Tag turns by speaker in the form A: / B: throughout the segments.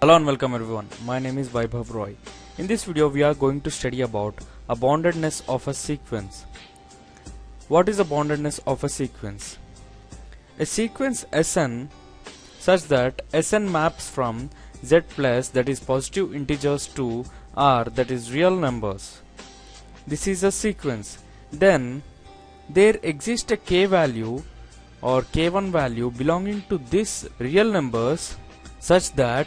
A: Hello and welcome everyone. My name is Vaibhav Roy. In this video we are going to study about a boundedness of a sequence. What is the boundedness of a sequence? A sequence Sn such that Sn maps from Z plus, that is positive integers, to R, that is real numbers. This is a sequence. Then there exists a k value or k1 value belonging to this real numbers such that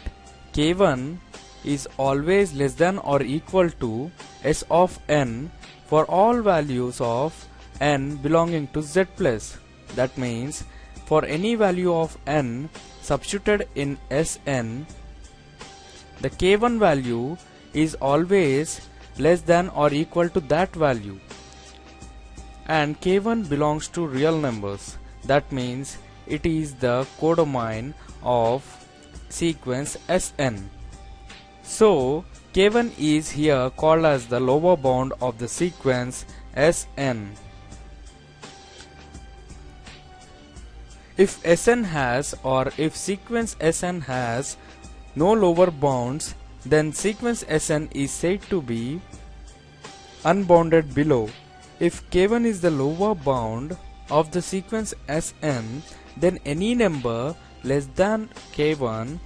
A: k1 is always less than or equal to S of n for all values of n belonging to Z plus. That means for any value of n substituted in Sn, the k1 value is always less than or equal to that value, and k1 belongs to real numbers. That means it is the codomain of sequence Sn. So k1 is here called as the lower bound of the sequence Sn. If Sn has, or if sequence Sn has no lower bounds, then sequence Sn is said to be unbounded below. If k1 is the lower bound of the sequence Sn, then any number less than k1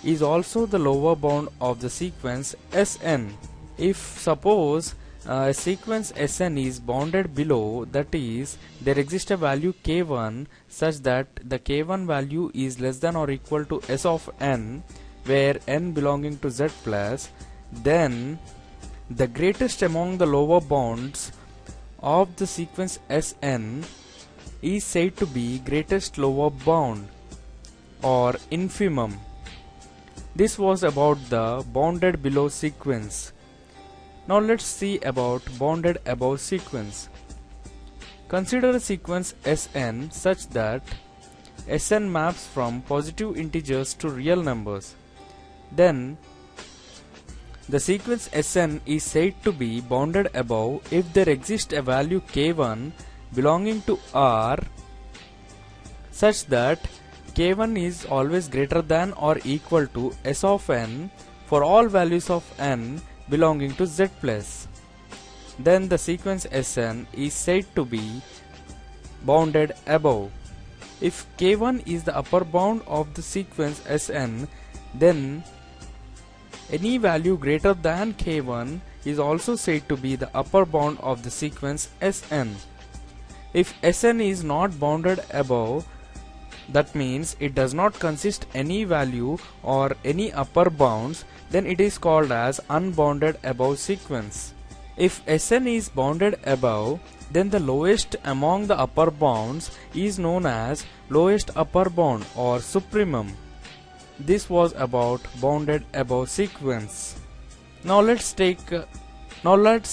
A: is also the lower bound of the sequence Sn. If suppose a sequence Sn is bounded below, that is, there exists a value k1 such that the k1 value is less than or equal to S of n, where n belonging to Z plus, then the greatest among the lower bounds of the sequence Sn is said to be greatest lower bound or infimum. This was about the bounded below sequence. Now let's see about bounded above sequence. Consider a sequence Sn such that Sn maps from positive integers to real numbers. Then the sequence Sn is said to be bounded above if there exists a value k1 belonging to R such that k1 is always greater than or equal to S of n for all values of n belonging to Z plus. Then the sequence Sn is said to be bounded above. If k1 is the upper bound of the sequence Sn, then any value greater than k1 is also said to be the upper bound of the sequence Sn. If Sn is not bounded above, that means it does not consist any value or any upper bounds, then it is called as unbounded above sequence. If Sn is bounded above, then the lowest among the upper bounds is known as lowest upper bound or supremum. This was about bounded above sequence. Now let's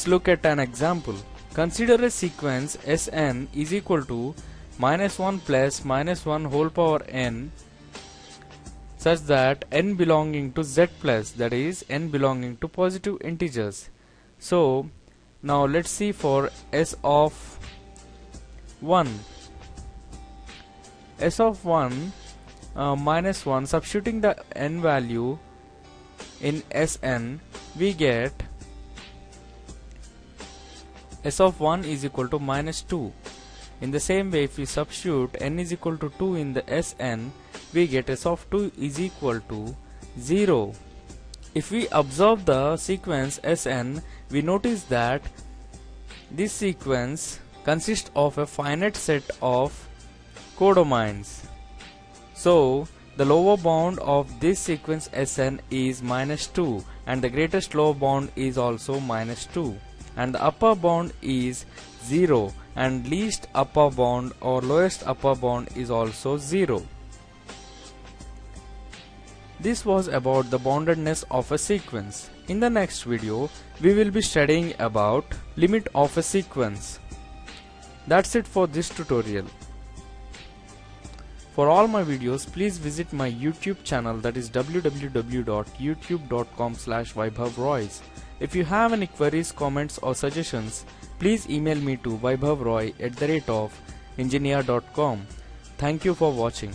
A: look at an example. Consider a sequence Sn is equal to -1 plus -1 whole power n such that n belonging to Z plus, that is, n belonging to positive integers. So now let's see for S of 1. S of 1 -1, substituting the n value in Sn, we get S of 1 is equal to -2. In the same way, if we substitute n is equal to 2 in the Sn, we get S of 2 is equal to 0. If we observe the sequence Sn, we notice that this sequence consists of a finite set of codomains. So the lower bound of this sequence Sn is -2, and the greatest lower bound is also -2, and the upper bound is 0, and least upper bound or lowest upper bound is also 0. This was about the boundedness of a sequence. In the next video, we will be studying about limit of a sequence. That's it for this tutorial. For all my videos, please visit my YouTube channel, that is www.youtube.com/VaibhavRoy. If you have any queries, comments or suggestions, please email me to vaibhavroy@engineer.com. Thank you for watching.